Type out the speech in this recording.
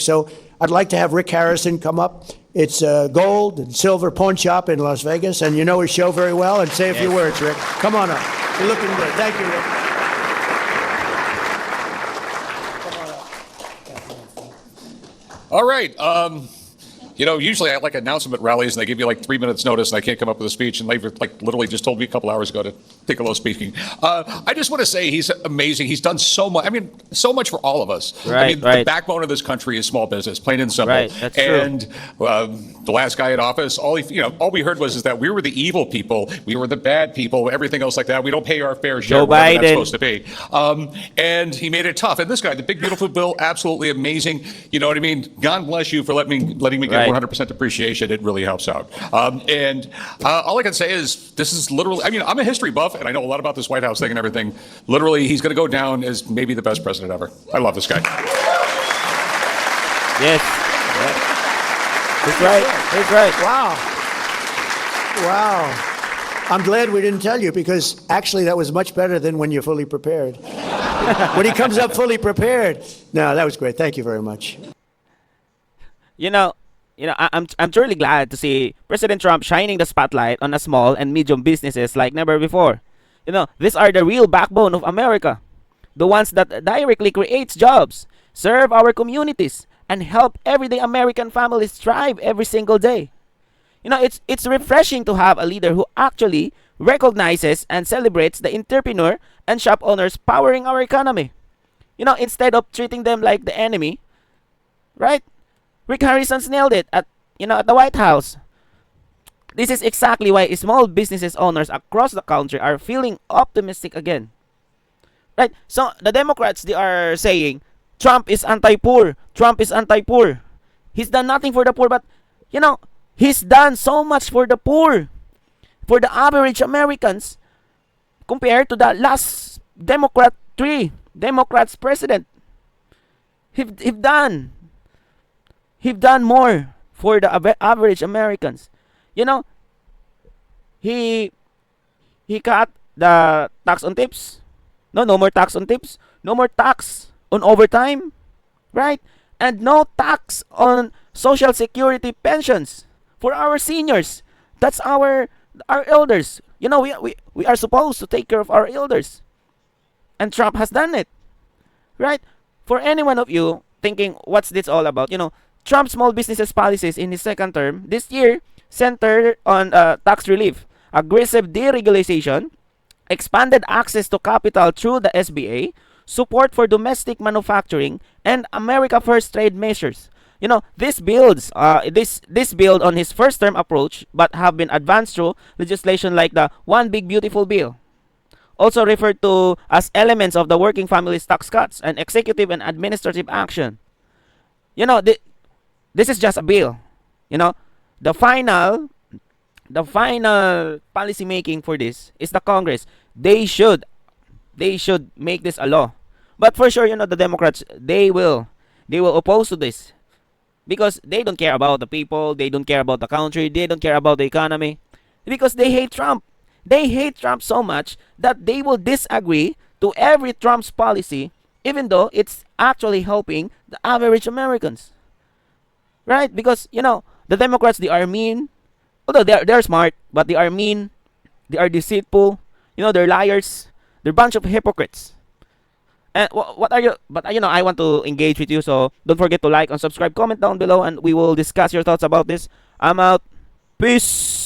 So I'd like to have Rick Harrison come up. It's a gold and silver pawn shop in Las Vegas, and you know his show very well. And say a few words, Rick. Come on up. You're looking good. Thank you, Rick. All right. Usually I announce them at rallies and they give you 3 minutes notice and I can't come up with a speech, and they've literally just told me a couple hours ago to take a little speaking. I just want to say he's amazing. He's done so much. So much for all of us. Right. The backbone of this country is small business, plain and simple. Right, that's true. And the last guy in office, all we heard was that we were the evil people, we were the bad people, everything else like that. We don't pay our fair share. Joe Biden. That's supposed to be. And he made it tough. And this guy, the big beautiful bill, absolutely amazing. You know what I mean? God bless you for letting me get 100% depreciation. It really helps out. And all I can say is this is literally, I'm a history buff and I know a lot about this White House thing and everything. Literally, he's going to go down as maybe the best president ever. I love this guy. Yes. That's right. That's right. Wow. I'm glad we didn't tell you, because actually that was much better than when you're fully prepared. When he comes up fully prepared. No, that was great. Thank you very much. I'm truly glad to see President Trump shining the spotlight on the small and medium businesses like never before. These are the real backbone of America. The ones that directly creates jobs, serve our communities, and help everyday American families thrive every single day. It's refreshing to have a leader who actually recognizes and celebrates the entrepreneur and shop owners powering our economy. Instead of treating them like the enemy, right? Rick Harrison's nailed it at the White House. This is exactly why small businesses owners across the country are feeling optimistic again. Right? So the Democrats, they are saying Trump is anti-poor. Trump is anti-poor. He's done nothing for the poor, but he's done so much for the poor, for the average Americans, compared to the last Democrats president. He've done more for the average Americans. He cut the tax on tips. No more tax on tips. No more tax on overtime, right? And no tax on social security pensions for our seniors. That's our elders. We are supposed to take care of our elders. And Trump has done it, right? For any one of you thinking, what's this all about? Trump's small businesses policies in his second term this year centered on tax relief, aggressive deregulation, expanded access to capital through the SBA, support for domestic manufacturing, and America First trade measures. This build on his first term approach, but have been advanced through legislation like the One Big Beautiful Bill, also referred to as elements of the Working Families Tax Cuts and executive and administrative action. This is just a bill. The final policy making for this is the Congress. They should make this a law. But for sure, the Democrats, they will oppose to this, because they don't care about the people, they don't care about the country, they don't care about the economy, because they hate Trump. They hate Trump so much that they will disagree to every Trump's policy, even though it's actually helping the average Americans. Right? Because, the Democrats, they are mean. Although they're smart, but they are mean. They are deceitful. They're liars. They're a bunch of hypocrites. And what are you? But, I want to engage with you. So don't forget to like and subscribe, comment down below, and we will discuss your thoughts about this. I'm out. Peace.